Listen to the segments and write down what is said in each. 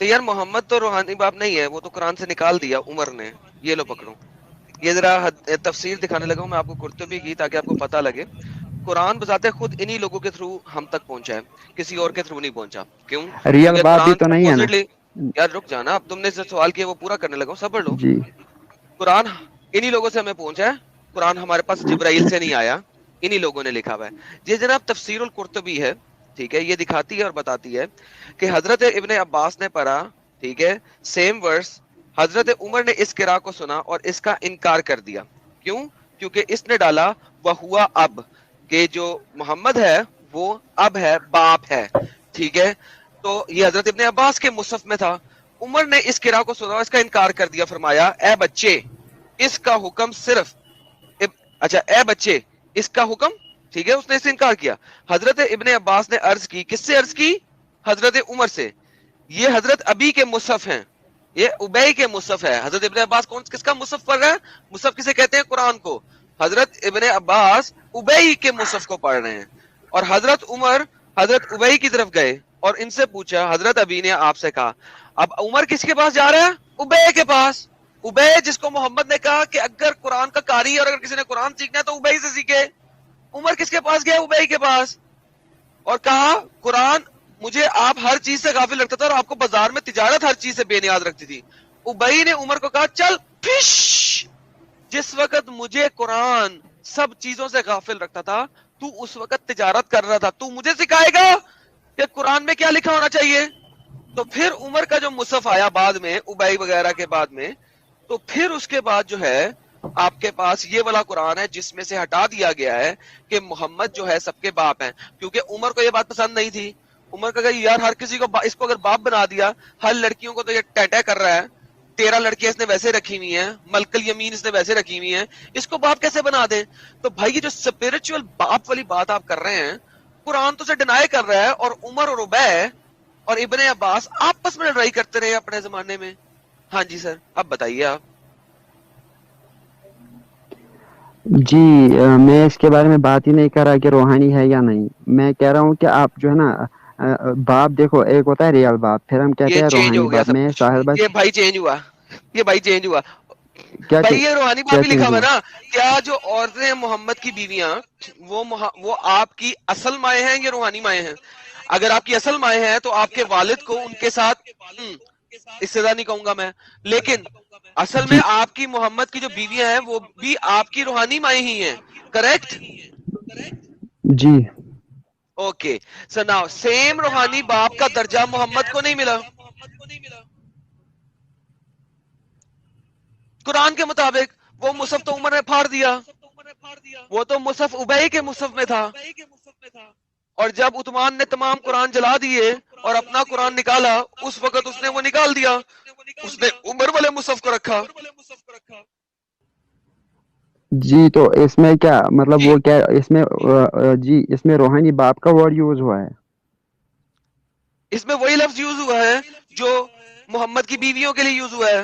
تو یار محمد تو روحانی باپ نہیں ہے, وہ تو قرآن سے نکال دیا عمر نے. یہ لو پکڑو, یہ ذرا تفسیر دکھانے لگا ہوں میں آپ کو قرطبی کی, تاکہ آپ کو پتہ لگے قرآن بذات خود انہی لوگوں کے تھرو ہم تک پہنچا ہے, کسی اور کے تھرو نہیں پہنچا. کیوں؟ ریئل کیونکہ بات بھی قرآن تو نہیں ہے نا. اپوزٹلی, یار رک جانا, اب تم نے جو سوال کیا وہ پورا کرنے لگا ہوں, صبر لو. جی قرآن انہی لوگوں سے ہمیں پہنچا ہے, قرآن ہمارے پاس جبرائیل سے نہیں آیا, انہی لوگوں نے لکھا ہوا ہے. یہ جناب تفسیر القرطبی ہے, ٹھیک ہے, یہ دکھاتی ہے اور بتاتی ہے کہ حضرت ابن عباس نے پڑھا, ٹھیک ہے, سیم ورس. حضرت عمر نے اس قراء کو سنا اور اس کا انکار کر دیا. کیوں؟ کیونکہ اس نے ڈالا وہ ہوا اب, کہ جو محمد ہے وہ اب ہے, باپ ہے, ٹھیک ہے. تو یہ حضرت ابن عباس کے مصحف میں تھا. عمر نے اس قراء کو سنا اور اس کا انکار کر دیا, فرمایا اے بچے اس کا حکم صرف اچھا اے بچے اس کا حکم, ٹھیک ہے, اس نے اس سے انکار کیا. حضرت ابن عباس نے عرض کی, کس سے عرض کی؟ حضرت عمر سے. یہ حضرت ابی کے مصحف ہیں, یہ ابئی کے مصحف ہے. حضرت ابن عباس کس کا مصحف پڑھ رہا ہے؟ مصحف کسے کہتے ہیں؟ قرآن کو. حضرت ابن عباس ابئی کے مصحف کو پڑھ رہے ہیں, اور حضرت عمر حضرت ابئی کی طرف گئے اور ان سے پوچھا. حضرت ابی نے آپ سے کہا. اب عمر کس کے پاس جا رہا ہے؟ ابئی کے پاس. ابئی جس کو محمد نے کہا کہ اگر قرآن کا قاری ہے اور اگر کسی نے قرآن سیکھنا ہے تو ابئی سے سیکھے. عمر کس کے پاس گیا؟ ابئی کے پاس, اور کہا قرآن مجھے آپ ہر چیز سے غافل رکھتا تھا اور آپ کو بازار میں تجارت ہر چیز سے بے نیاز رکھتی تھی. ابئی نے عمر کو کہا چل فش, جس وقت مجھے قرآن سب چیزوں سے غافل رکھتا تھا تو اس وقت تجارت کر رہا تھا, تو مجھے سکھائے گا کہ قرآن میں کیا لکھا ہونا چاہیے. تو پھر عمر کا جو مصحف آیا بعد میں, ابئی وغیرہ کے بعد میں, تو پھر اس کے بعد جو ہے آپ کے پاس یہ والا قرآن ہے جس میں سے ہٹا دیا گیا ہے کہ محمد جو ہے سب کے باپ ہیں. کیونکہ عمر کو یہ بات پسند نہیں تھی. عمر کا کہ یار ہر کسی کو اس کو اگر باپ بنا دیا, ہر لڑکیوں کو تو یہ ٹہ کر رہا ہے, 13 لڑکیاں اس نے ویسے رکھی ہوئی ہیں, ملکل یمین اس نے ویسے رکھی ہوئی ہیں, اس کو باپ کیسے بنا دیں؟ تو بھائی یہ جو اسپرچل باپ والی بات آپ کر رہے ہیں, قرآن تو سے ڈینائی کر رہا ہے. اور عمر اور ابی اور ابن عباس آپس میں لڑائی کرتے رہے اپنے زمانے میں. ہاں جی سر, اب بتائیے آپ. جی میں اس کے بارے میں بات ہی نہیں کر رہا کہ روحانی ہے یا نہیں. میں کہہ رہا ہوں کہ آپ جو ہے نا باپ, دیکھو ایک ہوتا ہے ریئل باپ, پھر ہم کہتے یہ ہیں چینج روحانی ہو گیا باپ. سب میں کچھ, ساحل بھائی یہ بھائی چینج ہوا, یہ بھائی چینج ہوا. کیا بھائی یہ روحانی باپ کیا بھی لکھا چینج ہوا ہے ہوا؟ نا. کیا جو عورتیں ہیں محمد کی بیویاں وہ آپ کی اصل مائیں ہیں یا روحانی مائیں ہیں؟ اگر آپ کی اصل مائیں ہیں تو آپ کے والد کو ان کے ساتھ اس سے زیادہ نہیں کہوں گا میں, لیکن اصل میں جی آپ کی محمد کی جو بیویاں ہیں وہ بھی آپ کی روحانی مائیں ہی ہیں, کریکٹ؟ جی اوکے سو ناؤ سیم روحانی باپ کا درجہ محمد کو نہیں ملا. قرآن کے مطابق وہ مصحف تو عمر نے پھاڑ دیا, وہ تو مصحف ابئی کے مصحف میں تھا. اور جب عثمان نے تمام قرآن جلا دیے اور اپنا قرآن نکالا, اس وقت اس نے وہ نکال دیا, اس نے عمر والے مصحف کو رکھا. جی تو اس میں کیا مطلب, جی وہ کیا اس میں جی اس میں روحانی باپ کا ورڈ یوز ہوا ہے. اس میں وہی لفظ یوز ہوا ہے جو محمد کی بیویوں کے لیے یوز ہوا ہے.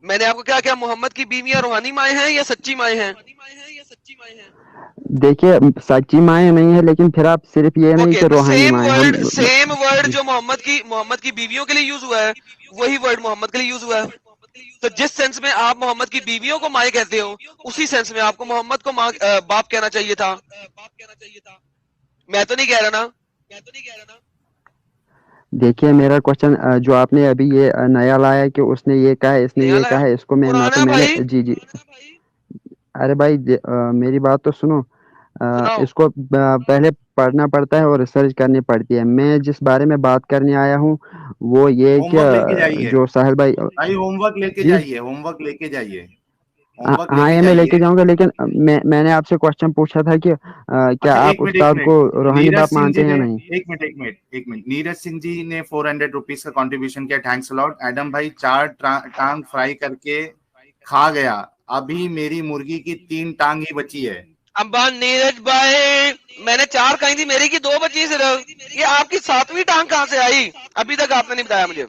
میں نے آپ کو کیا کیا, محمد کی بیویاں روحانی مائیں ہیں یا سچی مائیں ہیں؟ دیکھیے سچی مائیں نہیں ہے, لیکن پھر آپ صرف یہ نہیں اوکے کہ تو روحانی مائیں ہم. سیم ورڈ جو محمد کی بیویوں کے لیے یوز ہوا ہے وہی ورڈ محمد کے لیے یوز ہوا ہے. تو جس سینس میں آپ محمد کی بیویوں کو مائیں کہتے ہو, اسی سینس میں آپ کو محمد کو باپ کہنا چاہیے تھا. میں تو نہیں کہہ رہا نا. دیکھیے میرا کوشچن جو آپ نے ابھی یہ نیا لایا کہ اس نے یہ کہا, اس نے نیا یہ لایا کہا, اس کو میں نہ پرانا تو ہے میں نے, بھائی, جی جی ارے بھائی میری بات تو سنو. سناؤ. اس کو پہلے پڑھنا پڑتا ہے اور ریسرچ کرنی پڑتی ہے. میں جس بارے میں بات کرنے آیا ہوں وہ یہ ہوم کہ ورک لے کے جائیے جو ساحل بھائی, بھائی، ہوم ورک لے کے جی جائیے، ہوم ورک لے کے جائیے، ہوم ورک لے ہاں کے یہ میں لے جائیے. کے جاؤں گا, لیکن میں نے آپ سے کوشچن پوچھا تھا کہ کیا اچھا آپ ایک استاد منٹ کو روحانی نیرج باپ سنگھ مانتے جی ہیں یا نے نہیں؟ ایک منٹ نیرج سنگھ جی نے 400 روپیز کا کنٹریبیوشن کیا, تھینکس الاٹ. ایڈم بھائی 4 ٹانگ فرائی کر کے کھا گیا, ابھی میری مرغی کی 3 ٹانگ ہی بچی ہے. ابا نیرج بھائی میں نے 4 کہیں تھی, میری کی 2 بچی صرف. یہ آپ کی 7ویں ٹانگ کہاں سے آئی؟ ابھی تک آپ نے نہیں بتایا مجھے.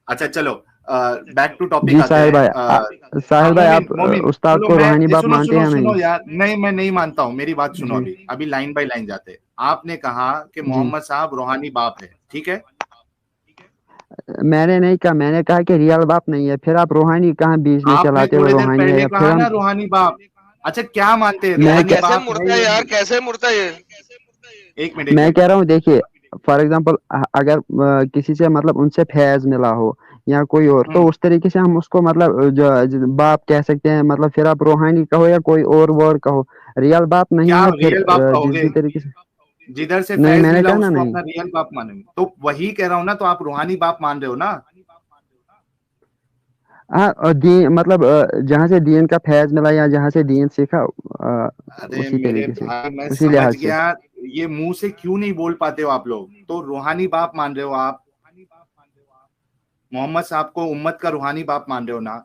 اچھا چلو बैक टू टॉपिक जी आते साहिल भाई, हैं। साहिल भाई आप मोमिन, उस्ताद सुनो को मैं, रूहानी बाप सुनो मानते सुनो हैं या सुनो नहीं? यार, नहीं मैं नहीं मानता हूँ, मेरी बात सुनो, जी अभी अभी लाइन बाय लाइन जाते हैं। आपने कहा कि जी, मोहम्मद साहब रूहानी बाप है, ठीक है, मैंने नहीं कहा, मैंने कहा कि रियल बाप नहीं है, फिर आप रूहानी कहाँ बीच में आपने चलाते हो, थोड़ी देर रूहानी है पहले या फिर कहा हम ना रूहानी बाप। अच्छा क्या मानते हैं, मैं यार रूहानी क्या कैसे बाप है मुड़ता है या यार, नहीं? कैसे मुड़ता है ये? एक मिनट एक मैं मिनट। कह रहा हूँ देखिए, फॉर एग्जांपल अगर किसी से मतलब उनसे फैज मिला हो या कोई और, तो हम्म, उस तरीके से हम उसको मतलब जो बाप कह सकते हैं, मतलब फिर आप रूहानी कहो या कोई और वर्ड कहो, रियल बाप नहीं क्या है फिर रियल बाप जिस कहोगे? भी तरीके से। जिधर से नहीं, फैज मैंने मिला कहा ना उसको नहीं। अपना रियल बाप मानेंगे, तो वही कह रहा हूँ ना, तो आप रूहानी बाप मान रहे हो ना? हाँ, और मतलब जहाँ से दीन का फैज मिला या जहाँ से दीन सीखा, अरे उसी मेरे तरीके से, भाई मैं उसी समझ लिहाज से। गया, ये मुंह से क्यों नहीं बोल पाते हो आप लोग? तो रूहानी बाप मान रहे हो आप, मोहम्मद साहब को उम्मत का रूहानी बाप मान रहे हो ना?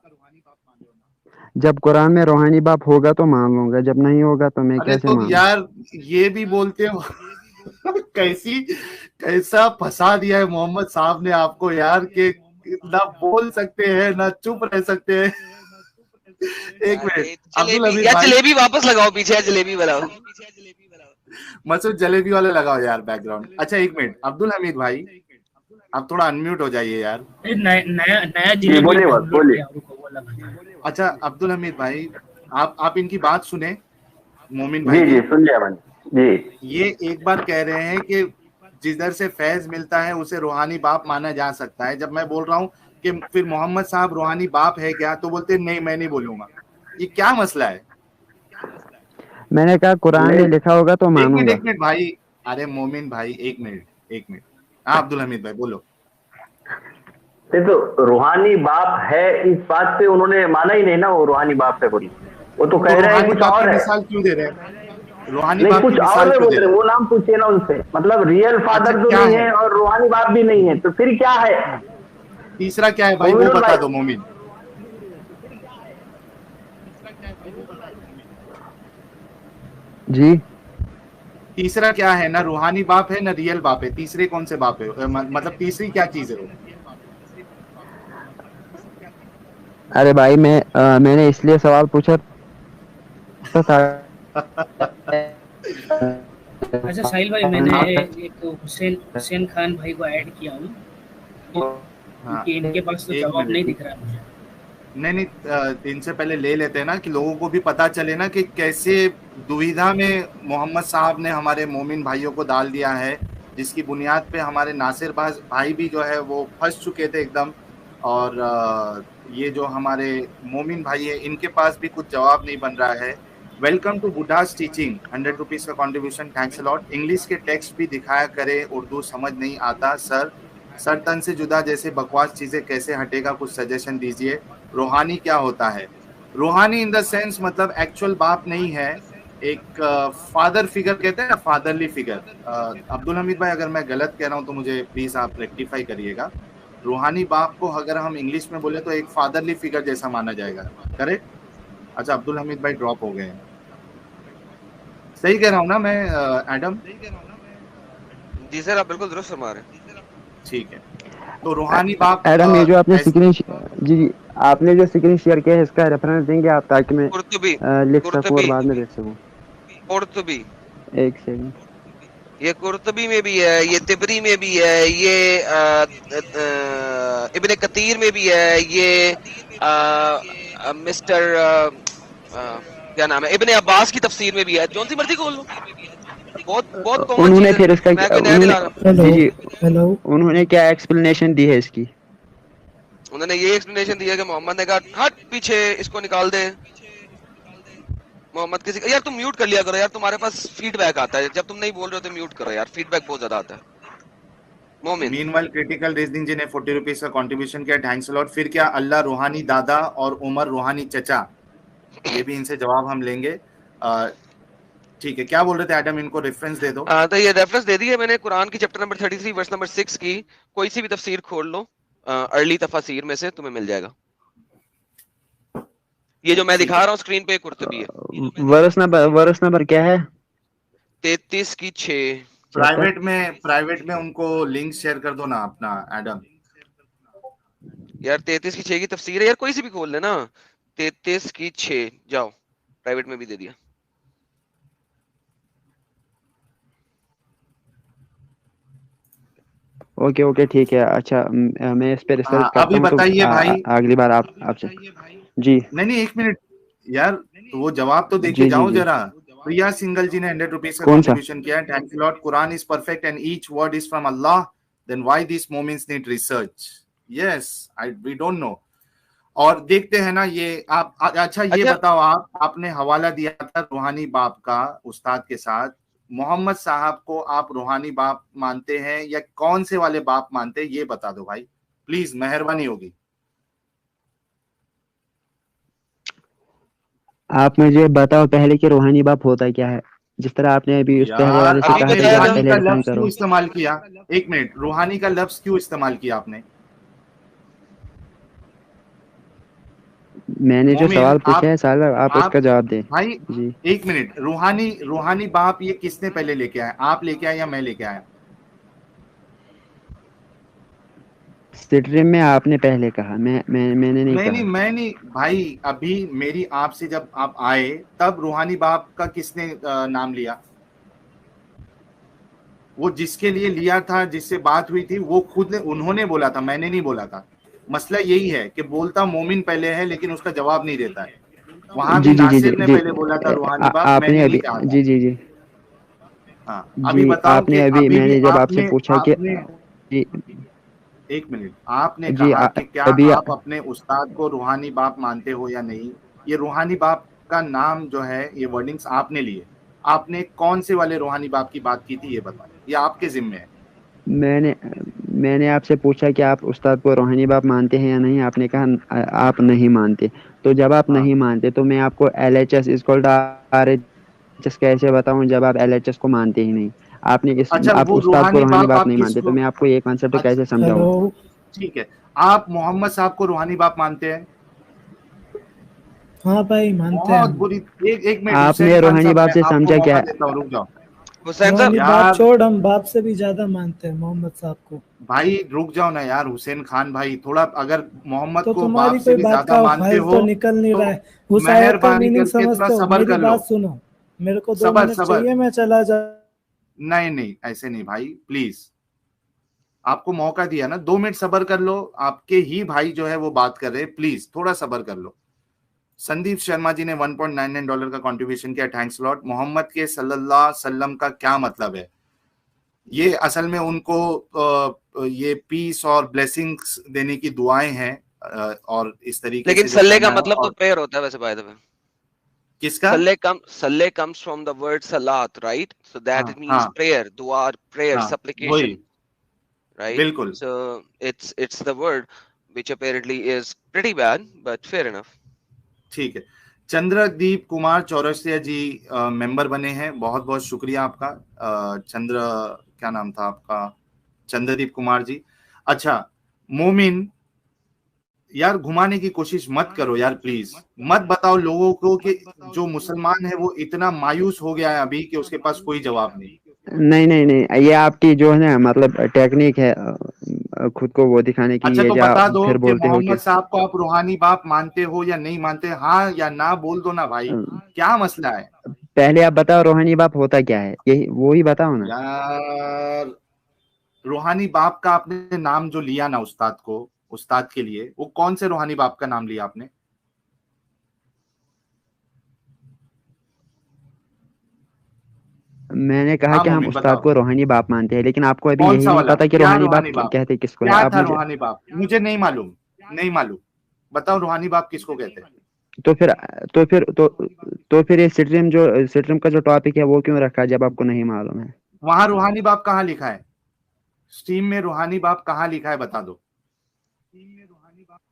जब कुरान में रूहानी बाप होगा तो मान लूंगा, जब नहीं होगा तो मैं अरे कैसे तो मानूं? यार ये भी बोलते हो। कैसी, कैसा फंसा दिया है मोहम्मद साहब ने आपको यार, कि ना बोल सकते हैं ना चुप रह सकते हैं। एक यार मिनट, ये अब्दुल जलेबी, हमीद यार भाई, जलेबी वापस लगाओ पीछे, यार जलेबी बनाओ। मसूद जलेबी वाले लगाओ यार बैकग्राउंड। अच्छा एक मिनट, अब्दुल हमीद भाई आप थोड़ा अनम्यूट हो जाइए यार। नया नया जी जिलेबी बोलिए बस डाउनलोड बोलिए। किया, रुको वो लगा। अच्छा अब्दुल हमीद भाई, आप इनकी बात सुने, मोमिन भाई जी जी की। सुन लिया मैंने। जी ये एक बार कह रहे हैं कि जिधर से फैज मिलता है उसे रूहानी बाप माना जा सकता है, जब मैं बोल रहा हूँ कि फिर मोहम्मद साहब रूहानी बाप है क्या, तो बोलते नहीं मैं नहीं बोलूंगा। ये क्या मसला है? मैंने कहा कुरान में नहीं लिखा होगा तो मानूंगा। एक मिनट भाई, अरे मोमिन भाई एक मिनट एक मिनट। हाँ अब्दुल हमीद भाई बोलो। नहीं, तो रूहानी बाप है इस बात पे उन्होंने माना ही नहीं ना, वो रूहानी बाप है बोली, वो तो तो कह रहे हैं रूहानी कुछ बाप की और है। मिसाल क्यों दे रहे हैं? रूहानी नहीं बाप की कुछ और मिसाल है क्यों बोल दे रहे, रहे हैं? वो नाम पूछिए ना उनसे, मतलब रियल अच्छा फादर तो क्या नहीं है, है और रूहानी बाप भी नहीं है, तो फिर क्या है? तीसरा क्या है भाई वो मोमिनुल बता भाई, दो मोमिन। जी, तीसरा क्या है, ना रूहानी बाप है ना रियल बाप है, तीसरे कौन से बाप है, मतलब तीसरी क्या चीज है वो? अरे भाई मैंने इसलिए सवाल पूछा था अच्छा साहिल भाई, मैंने आप, एक हुसैन हुसैन खान भाई को ऐड किया हूँ, हाँ क्योंकि इनके पास तो एक जवाब नहीं मिनट, दिख रहा है मुझे। नहीं नहीं, इनसे पहले ले लेते हैं ना, कि लोगों को भी पता चले ना कि कैसे दुविधा में मोहम्मद साहब ने हमारे मोमिन भाइयों को डाल दिया है, जिसकी बुनियाद पे हमारे नासिर भाई भी जो है वो फंस चुके थे एकदम। और ये जो हमारे मोमिन भाई है इनके पास भी कुछ जवाब नहीं बन रहा है। वेलकम टू बुढ़ास टीचिंग, 100 रुपीज का contribution, thanks a lot. English के टेक्स्ट भी दिखाया करे, उर्दू समझ नहीं आता सर तन से जुदा जैसे बकवास चीजें कैसे हटेगा, कुछ सजेशन दीजिए। रूहानी क्या होता है? रूहानी इन द सेंस मतलब एक्चुअल बाप नहीं है, एक फादर फिगर कहते हैं ना, फादरली फिगर। अब्दुल हमीद भाई अगर मैं गलत कह रहा हूं तो मुझे प्लीज आप रेक्टिफाई करिएगा। रूहानी बाप को अगर हम इंग्लिश में बोले तो एक फादरली फिगर जैसा माना जाएगा, करेक्ट? अच्छा अब्दुल हमीद भाई ड्रॉप हो गए हैं, सही कह रहा हूँ ना मैं एडम? जी सर, आप बिल्कुल दुरुस्त फरमा रहे हैं। ठीक है, तो रूहानी बाप एडम, ये जो आपने स्क्रीन, जी, आपने जो स्क्रीन शेयर किया है इसका रेफरेंस देंगे आप, ताकि मैं कुर्तुबी, लिख सकूं और कुर्तुबी, बाद में देख सकूं? कुर्तुबी, एक सेकंड। ये कुर्तुबी में भी है, ये तिबरी में भी है, ये इब्ने कतीर में भी है, ये मिस्टर क्या नाम है, इब्ने अब्बास की तफसीर में भी है, जौन सी मर्जी खोल लो, बहुत बहुत कॉमन उन्होंने चीज फिर इसका है, मैं कोई नया नहीं उन्होंने, ला रहा। हेलो जी जी, हेलो। उन्होंने क्या एक्सप्लेनेशन दी है इसकी? उन्होंने ये एक्सप्लेनेशन दिया कि मोहम्मद ने कहा हट पीछे, इसको निकाल दे। मोहम्मद किसी, यार तुम म्यूट कर लिया करो यार, तुम्हारे पास फीडबैक आता है, जब तुम नहीं बोल रहे हो तो म्यूट करो यार, फीडबैक बहुत ज्यादा आता है। मोमिन, मीनवाइल क्रिटिकल रीजनिंग जी ने 40 रुपीज का कंट्रीब्यूशन किया, थैंक्स अ लॉट। फिर क्या अल्लाह रूहानी दादा और उमर रूहानी चचा, ये भी इनसे जवाब हम लेंगे। ठीक है, क्या बोल रहे थे एडम, इनको रेफरेंस दे दो। तो ये रेफरेंस दे दी है मैंने कुरान की चैप्टर नंबर 33 वर्स नंबर 6 की, कोई सी भी तफसीर खोल लो अर्ली तफासीर में से, तुम्हें मिल जाएगा। ये जो मैं ठीक दिखा है, रहा हूँ स्क्रीन पे कुर्तुबी है, वर्स नंबर क्या है? 33 की 6। चैप्टर प्राइवेट में उनको लिंक शेयर कर दो ना अपना एडम। यार 33 की 6 की तफसीर है यार, कोई सी भी खोल लेना। 33 की 6 जाओ, प्राइवेट में भी दे दिया। ओके ओके ठीक है, अच्छा मैं इस पे रिसर्च करता अभी हूँ, तो बताइए भाई। अगली बार आप आपसे जी नहीं, एक मिनट यार, तो वो जवाब तो देके जी जी जाओ जी। जरा। प्रिया सिंगल जी ने 100 रुपीज का कौन सा? कंट्रीब्यूशन किया है। Thank you lord, Quran is perfect and each word is from Allah, then why this moments need research? Yes, I we don't know. और देखते हैं ना ये आप अच्छा ये बताओ, आपने हवाला दिया था रूहानी बाप का उस्ताद के साथ, मोहम्मद साहब को आप रूहानी बाप मानते हैं या कौन से वाले बाप मानते हैं, ये बता दो भाई प्लीज, मेहरबानी होगी। आप मुझे बताओ पहले कि रूहानी बाप होता क्या है, जिस तरह आपने अभी उस पहले यार वाले से कहा आपने था कि आप रूहानी पहले का डिफाइन लफ्ज क्यों करो। इस्तेमाल किया? एक मिनट, रूहानी का लफ्ज क्यों इस्तेमाल किया आपने? मैंने जो मोमिन, सवाल पूछा है साला, आप उसका जवाब दें भाई जी। एक मिनट, रूहानी बाप ये किसने पहले लेके आया? आप लेके आए या मैं लेके आया? स्ट्रीम में आपने पहले कहा, मैंने नहीं कहा। मैं नहीं भाई, अभी मेरी आपसे जब आप आए तब रूहानी बाप का किसने नाम लिया? वो जिसके लिए लिया था, जिससे बात हुई थी, वो खुद उन्होंने बोला था, मैंने नहीं बोला था। मसला यही है कि बोलता मोमिन पहले है लेकिन उसका जवाब नहीं देता है। वहां भी जी जी जी जी नासिर ने जी पहले बोला था रूहानी बाप, आपने मैंने नहीं अभी कहा था। जी जी जी हाँ, अभी जी बताओ कि आपने अभी, अभी भी मैंने जब आपसे आपने पूछा कि आपने जी एक मिनट, आपने जी कहा कि क्या अभी आप अपने उस्ताद को रूहानी बाप मानते हो या नहीं? ये रूहानी बाप का नाम जो है, ये वर्डिंग्स आपने लिए। आपने कौन से वाले रूहानी बाप की बात की थी ये बताओ, ये आपके जिम्मे है। मैंने मैंने आपसे पूछा कि आप उस्ताद को रूहानी बाप मानते हैं या नहीं, आपने कहा आप नहीं मानते। तो जब आप हाँ, नहीं मानते तो मैं आपको LHS इक्वल RHS कैसे बताऊं जब आप LHS को मानते ही नहीं? आपने इस अच्छा, आप वो उस्ताद को रूहानी रूहानी बाप बाप आप नहीं मानते, तो किसको? मैं आपको ये कॉन्सेप्ट कैसे अच्छा, समझाऊं? हेलो। ठीक है, आप मोहम्मद साहब को रूहानी बाप मानते हैं? हाँ भाई, मानते हैं बहुत हम। बुरी। एक मिनट हुसैन आपने खान रूहानी साहब, बाप मैं से आपको समझा मौका क्या? देता हूँ, रुक जाओ हुसैन साहब रूहानी बाप यार। छोड़, हम बाप से भी ज्यादा मानते हैं मोहम्मद साहब को। भाई रुक जाओ ना यार, हुसैन खान भाई, थोड़ा अगर मोहम्मद तो को बाप तुम्हारी से कोई भी बात ज्यादा का मानते हल हो तो निकल नहीं तो रहा है। उस आयत का मेहरबानी मीनिंग करके थोड़ा समझते हो? सबर मेरी कर लो। बात सुनो, मेरे को 2 सबर मिनट सबर, चाहिए, मैं चला जा। नहीं नहीं ऐसे नहीं भाई, प्लीज। आपको मौका दिया ना, 2 मिनट सबर कर लो। आपके ही भाई जो है वो बात कर रहे हैं, प्लीज थोड़ा सबर कर लो। संदीप शर्मा जी ने $1.99 का कंट्रीब्यूशन किया, थैंक्स लॉट। मोहम्मद के सल्लल्लाहु अलैहि वसल्लम का क्या मतलब है? ये असल में उनको ये पीस और ब्लेसिंग्स देने की दुआएं हैं, और इस तरीके लेकिन से जो सल्ले का करना है। मतलब तो और प्रेयर होता है वैसे, बाय द वे। किसका? सल्ले comes from the word salat, right? So that हाँ it means हाँ prayer, dua, prayer, हाँ, वही, supplication, right? बिल्कुल So it's the word which apparently is pretty bad, but fair enough. ठीक है। चंद्रदीप कुमार चौरसिया जी मेंबर बने हैं, बहुत बहुत शुक्रिया आपका। क्या नाम था आपका? चंद्रदीप कुमार जी। अच्छा मोमिन, यार घुमाने की कोशिश मत करो यार प्लीज। मत बताओ लोगों को कि जो मुसलमान है वो इतना मायूस हो गया है अभी कि उसके पास कोई जवाब नहीं। नहीं नहीं नहीं, ये आपकी जो है ना मतलब टेक्निक है खुद को वो दिखाने की, अच्छा ये तो जो बता आप दो फिर कि बोलते हो कि मोहम्मद साहब को आप रूहानी बाप मानते हो या नहीं मानते? हाँ या ना बोल दो ना भाई, क्या मसला है? पहले आप बताओ रूहानी बाप होता क्या है, यही वो ही बताओ ना। यार रूहानी बाप का आपने नाम जो लिया ना उस्ताद को, उस्ताद के लिए, वो कौन से रूहानी बाप का नाम लिया आपने? मैंने कहा हाँ कि हम मोमिन उस्ताद बताओ, को रूहानी बाप मानते हैं, लेकिन आपको अभी कौन यही सा नहीं वाला? पता कि क्या रूहानी बाप रूहानी बाप? कहते किसको है। क्या आप था मुझे रूहानी बाप? मुझे नहीं मालूम, नहीं मालूम। बताओ रूहानी बाप किसको कहते हैं? तो फिर तो फिर तो तो फिर ये स्ट्रीम का जो टॉपिक है वो क्यों रखा जब आपको नहीं मालूम है? वहां रूहानी बाप कहाँ लिखा है? स्ट्रीम में रूहानी बाप कहाँ लिखा है बता दो।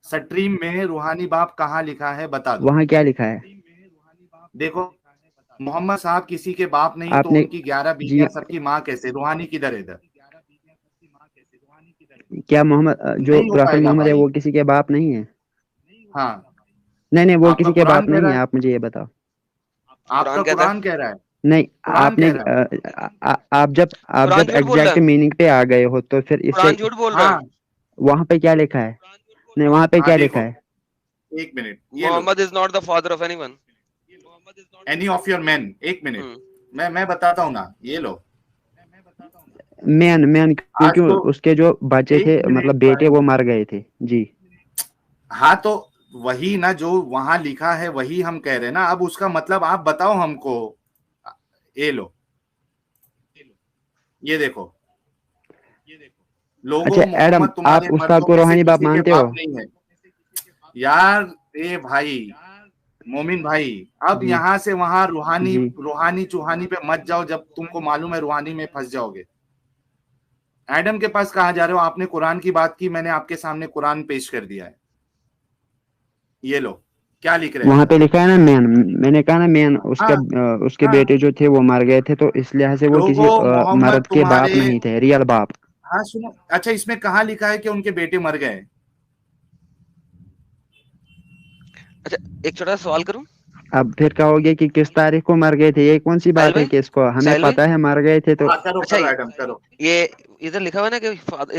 स्ट्रीम में रूहानी बाप कहाँ लिखा है बता दो। वहाँ क्या लिखा है? देखो, मोहम्मद साहब किसी के बाप नहीं तो आपने उनकी 11 जी बीवियां सबकी माँ कैसे? रूहानी किधर है इधर? क्या मोहम्मद जो नहीं हो प्रॉफिट पाएगा मोहम्मद है भाई। वो किसी के बाप नहीं है? हाँ, नहीं नहीं, वो आपका किसी के कुरान बाप कह नहीं रहा है, है, आप मुझे ये बताओ। आपका कुरान कहता है, कुरान कह रहा है, नहीं, कुरान आपने कह रहा है। आप कुरान जब झूठ बोल रहा एग्जैक्ट है, मीनिंग पे आ गए हो तो फिर इससे कुरान झूठ बोल रहा है। हाँ, वहां पे क्या लिखा है? نہیں وہاں پہ हाँ کیا देखो لکھا ہے؟ एक मिनट ये लो Muhammad is not the father of anyone. Any of your man एक मिनट मैं बताता हूँ ना ये लो مین आज کیونکہ तो اس کے جو بچے एक تھے मिनट مطلب بیٹے भाई وہ مر گئے تھے جی. हाँ तो वही ना जो वहां लिखा है वही हम कह रहे हैं ना अब उसका मतलब आप बताओ हमको ये लो ये देखो लोगों اچھا ایڈم मोहम्मद آپ तुम्हारे استاد मर्दों کو में से روحانی باپ किसी के مانتے ہو؟ बाप नहीं है यार ए भाई मोमिन भाई अब جی यहाँ से वहां रूहानी جی रूहानी चूहानी पे मत जाओ जब तुमको मालूम है रूहानी में फंस जाओगे एडम के पास कहा जा रहे हो आपने कुरान की बात की मैंने आपके सामने कुरान पेश कर दिया है ये लो क्या लिख रहे हैं وہاں پہ لکھا ہے نا مین. میں نے کہا نا مین हाँ اس کے हाँ بیٹے جو تھے وہ مر گئے تھے تو اس لحاظ سے وہ کسی लोगों मोहम्मद مرد کے باپ तुम्हारे نہیں تھے ریئل باپ. हाँ सुनो अच्छा इसमें कहाँ लिखा है कि उनके बेटे मर गए अच्छा एक छोटा सा सवाल करूं اب پھر کہو گے کہ کس تاریخ کو مر گئے تھے, یہ کون سی ساحل بات ہے بھائی کہ اس کو ہمیں ساحل بھائی پتا ہے مر گئے تھے تو. हाँ करो اچھا करो एडम करो یہ ادھر لکھا ہوا ہے نا کہ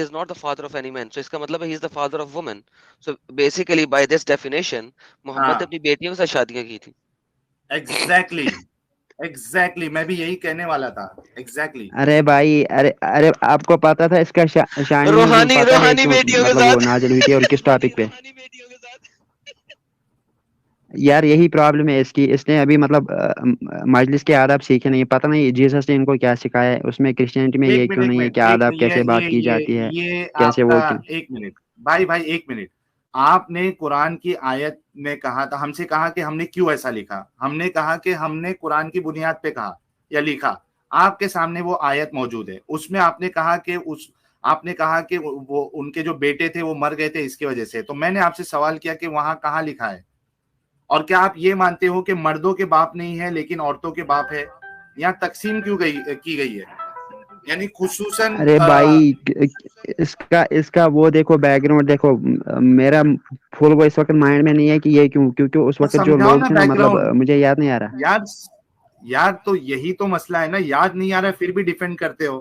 is not the father of any man, so اس کا مطلب ہے he is the father of woman. So basically by this definition Muhammad نے हाँ اپنی بیٹیوں کے ساتھ شادیاں کی تھی. एग्जैक्टली एग्जैक्टली मैं भी यही कहने वाला था एग्जैक्टली ارے بھائی ارے آپ کو پتا تھا اس کا شانی نزول روحانی پتا ہے روحانی کیوں بیٹیوں کے مطلب وہ ساتھ نازل ہوئی تھی اور کس ٹاپک پہ؟ یار یہی پرابلم ہے اس کی, اس نے ابھی مطلب مجلس کے آداب سیکھے نہیں, پتہ نہیں جیسس نے ان کو کیا سکھایا ہے, اس میں کرسچینٹی میں یہ کیوں एक نہیں ہے मिनट کہ آداب کیسے بات کی جاتی ہے, ये کیسے وہ आपका کیوں. एक मिनट भाई एक मिनट آپ نے قرآن کی آیت میں کہا تھا ہم سے کہا کہ ہم نے کیوں ایسا لکھا ہم نے کہا کہ ہم نے قرآن کی بنیاد پہ کہا یا لکھا آپ کے سامنے وہ آیت موجود ہے اس میں آپ نے کہا کہ آپ نے کہا کہ وہ ان کے جو بیٹے تھے وہ مر گئے تھے اس کی وجہ سے تو میں نے آپ سے سوال کیا کہ وہاں کہاں لکھا ہے اور کیا آپ یہ مانتے ہو کہ مردوں کے باپ نہیں ہے لیکن عورتوں کے باپ ہے یہاں تقسیم کیوں کی گئی ہے یعنی خصوصاً ارے بھائی اس کا وہ دیکھو بیک گراؤنڈ دیکھو, میرا فل وہ اس وقت مائنڈ میں نہیں ہے کہ یہ کیوں, کیونکہ اس وقت جو سمجھاؤ لوگ نا تھے نا بیک مطلب گراؤنڈ مجھے یاد نہیں آ رہا. یار تو یہی تو مسئلہ ہے نا, یاد نہیں آ رہا ہے پھر بھی ڈیفینڈ کرتے ہو.